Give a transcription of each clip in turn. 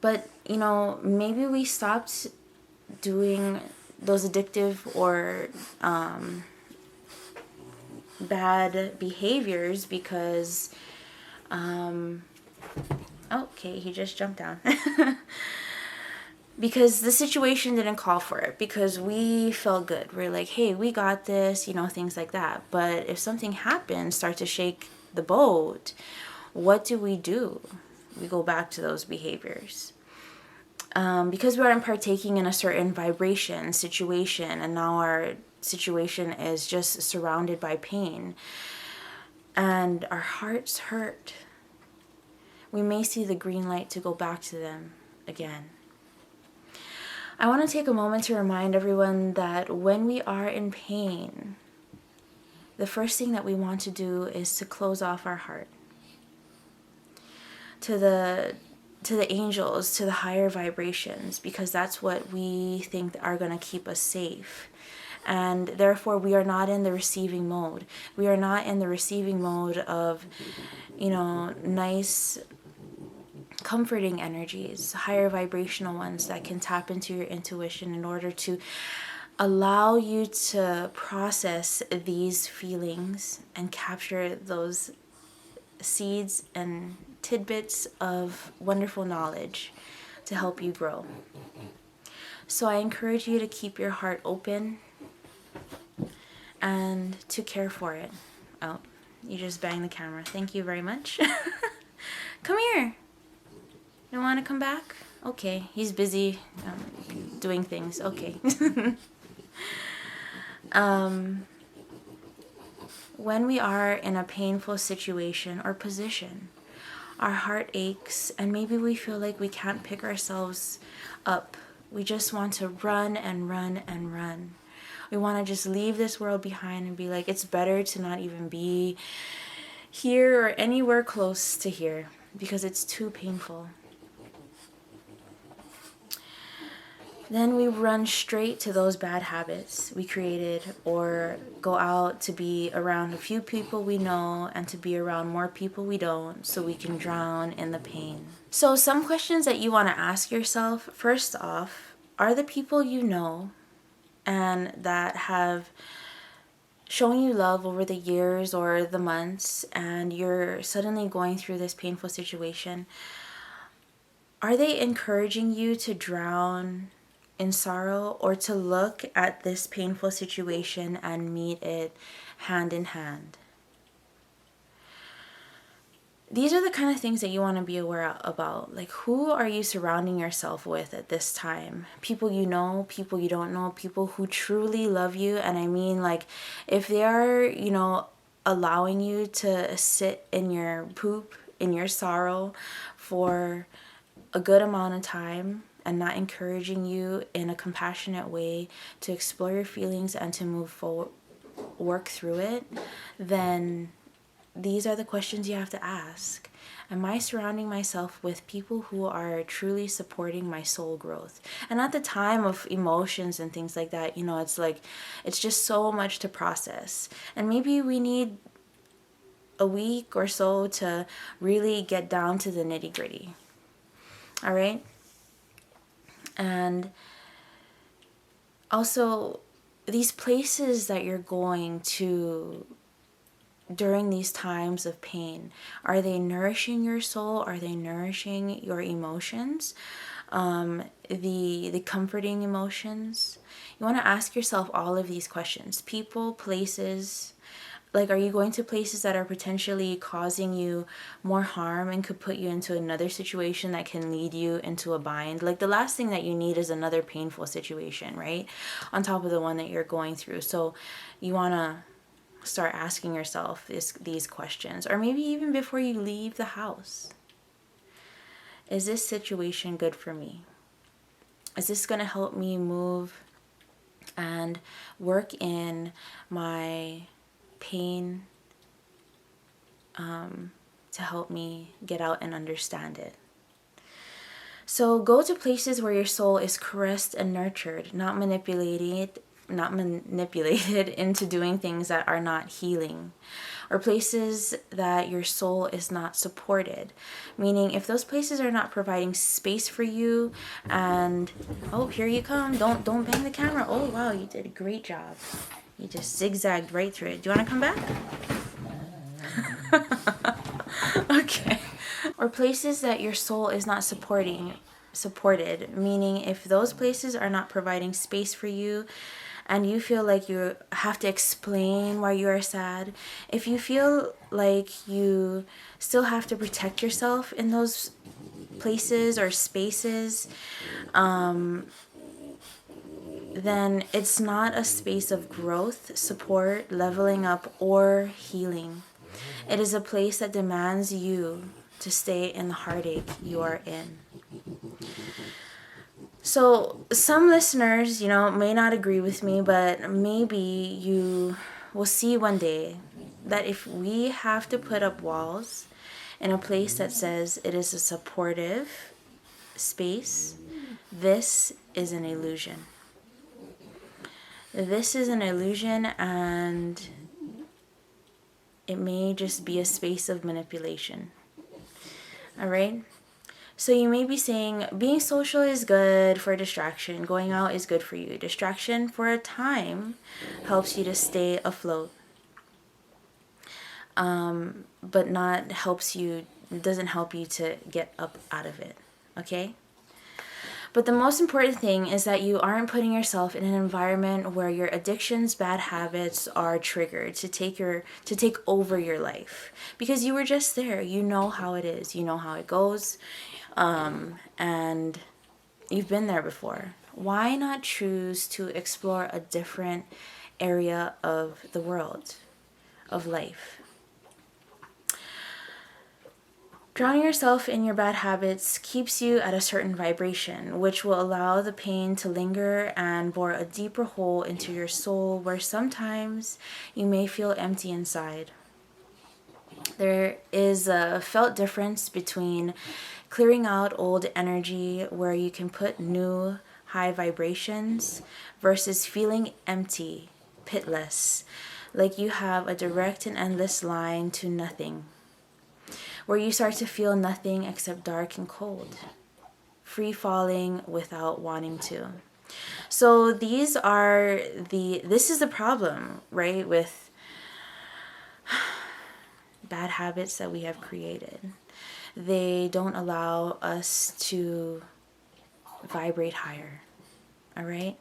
But, maybe we stopped doing those addictive or bad behaviors because, okay, he just jumped down. Because the situation didn't call for it, because we felt good. We're like, hey, we got this, things like that. But if something happens, start to shake the boat, what do? We go back to those behaviors. Because we aren't partaking in a certain vibration situation, and now our situation is just surrounded by pain, and our hearts hurt, we may see the green light to go back to them again. I want to take a moment to remind everyone that when we are in pain, the first thing that we want to do is to close off our heart to the angels, to the higher vibrations, because that's what we think are going to keep us safe. And therefore, we are not in the receiving mode. We are not in the receiving mode of, nice, comforting energies, higher vibrational ones that can tap into your intuition in order to allow you to process these feelings and capture those seeds and tidbits of wonderful knowledge to help you grow. So I encourage you to keep your heart open and to care for it. Oh, you just banged the camera. Thank you very much. Come here. You want to come back? Okay, he's busy doing things. Okay. When we are in a painful situation or position, our heart aches, and maybe we feel like we can't pick ourselves up. We just want to run and run and run. We want to just leave this world behind and be like, it's better to not even be here or anywhere close to here because it's too painful. Then we run straight to those bad habits we created, or go out to be around a few people we know and to be around more people we don't, so we can drown in the pain. So some questions that you want to ask yourself, first off, are the people you know and that have shown you love over the years or the months, and you're suddenly going through this painful situation, are they encouraging you to drown in sorrow, or to look at this painful situation and meet it hand in hand? These are the kind of things that you want to be aware about. Like, who are you surrounding yourself with at this time? People you know, people you don't know, people who truly love you. And I mean, like, if they are, allowing you to sit in your poop, in your sorrow for a good amount of time, and not encouraging you in a compassionate way to explore your feelings and to move forward, work through it, then these are the questions you have to ask. Am I surrounding myself with people who are truly supporting my soul growth? And at the time of emotions and things like that, it's like, it's just so much to process. And maybe we need a week or so to really get down to the nitty-gritty. All right? And also, these places that you're going to during these times of pain, are they nourishing your soul? Are they nourishing your emotions? The comforting emotions? You want to ask yourself all of these questions. People, places. Like, are you going to places that are potentially causing you more harm and could put you into another situation that can lead you into a bind? Like, the last thing that you need is another painful situation, right? On top of the one that you're going through. So you want to start asking yourself these questions. Or maybe even before you leave the house. Is this situation good for me? Is this going to help me move and work in my pain to help me get out and understand it? So go to places where your soul is caressed and nurtured, not manipulated not manipulated into doing things that are not healing, or places that your soul is not supported. Meaning, if those places are not providing space for you, and oh, here you come, don't bang the camera. Oh wow, you did a great job. You just zigzagged right through it. Do you want to come back? Okay. Or places that your soul is not supported, meaning if those places are not providing space for you and you feel like you have to explain why you are sad, if you feel like you still have to protect yourself in those places or spaces, then it's not a space of growth, support, leveling up, or healing. It is a place that demands you to stay in the heartache you are in. So some listeners, may not agree with me, but maybe you will see one day that if we have to put up walls in a place that says it is a supportive space, this is an illusion. This is an illusion, and it may just be a space of manipulation. All right? So you may be saying, being social is good for distraction. Going out is good for you. Distraction for a time helps you to stay afloat. But doesn't help you to get up out of it. Okay? But the most important thing is that you aren't putting yourself in an environment where your addictions, bad habits are triggered to take over your life. Because you were just there. You know how it is. You know how it goes. And you've been there before. Why not choose to explore a different area of the world, of life? Drowning yourself in your bad habits keeps you at a certain vibration, which will allow the pain to linger and bore a deeper hole into your soul, where sometimes you may feel empty inside. There is a felt difference between clearing out old energy where you can put new high vibrations versus feeling empty, pitless, like you have a direct and endless line to nothing, where you start to feel nothing except dark and cold, free falling without wanting to. So this is the problem, right, with bad habits that we have created. They don't allow us to vibrate higher. All right?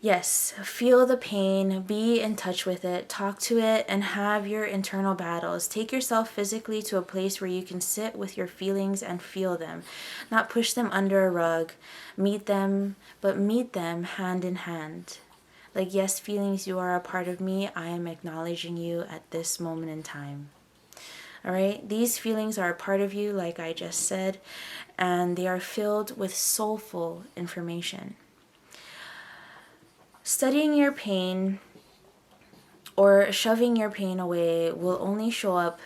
Yes, feel the pain, be in touch with it, talk to it, and have your internal battles. Take yourself physically to a place where you can sit with your feelings and feel them, not push them under a rug. Meet them hand in hand. Like, yes, feelings, you are a part of me. I am acknowledging you at this moment in time. All right? These feelings are a part of you, like I just said, and they are filled with soulful information. Studying your pain or shoving your pain away will only show up,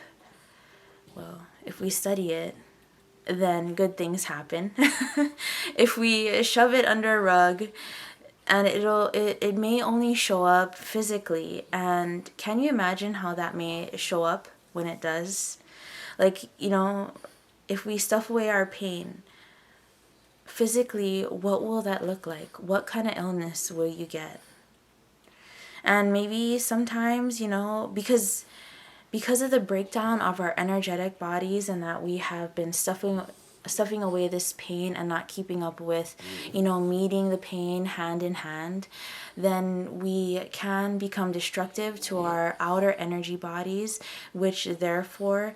well, if we study it, then good things happen. If we shove it under a rug, and it may only show up physically. And can you imagine how that may show up when it does? Like, if we stuff away our pain, physically, what will that look like? What kind of illness will you get? And maybe sometimes, because of the breakdown of our energetic bodies, and that we have been stuffing away this pain and not keeping up with, meeting the pain hand in hand, then we can become destructive to our outer energy bodies, which therefore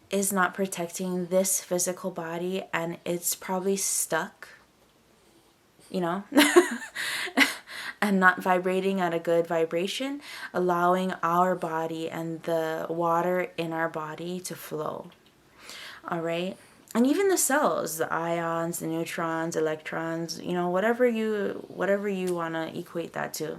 is not protecting this physical body, and it's probably stuck, and not vibrating at a good vibration, allowing our body and the water in our body to flow. All right? And even the cells, the ions, the neutrons, electrons, whatever you want to equate that to.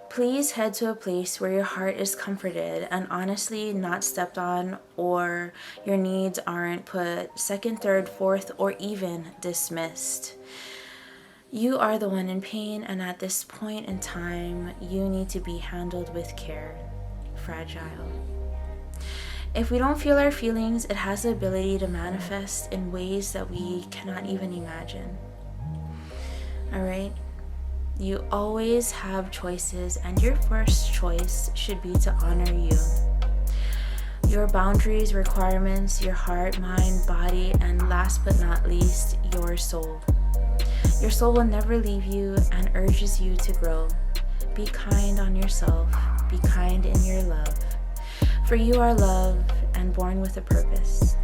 Please head to a place where your heart is comforted and honestly not stepped on, or your needs aren't put second, third, fourth, or even dismissed. You are the one in pain, and at this point in time, you need to be handled with care. Fragile. If we don't feel our feelings, it has the ability to manifest in ways that we cannot even imagine. All right? You always have choices, and your first choice should be to honor you. Your boundaries, requirements, your heart, mind, body, and last but not least, your soul. Your soul will never leave you and urges you to grow. Be kind on yourself. Be kind in your love. For you are loved and born with a purpose.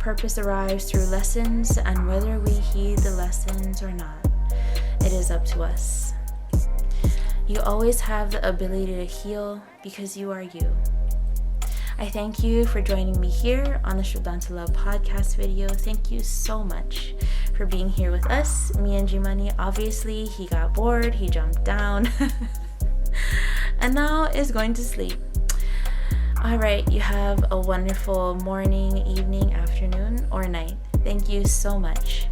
Purpose arrives through lessons, and whether we heed the lessons or not, it is up to us. You always have the ability to heal because you are you. I thank you for joining me here on the Shraddha to Love podcast video. Thank you so much for being here with us. Me and G-Money, obviously, he got bored, he jumped down, and now is going to sleep. All right, you have a wonderful morning, evening, afternoon, or night. Thank you so much.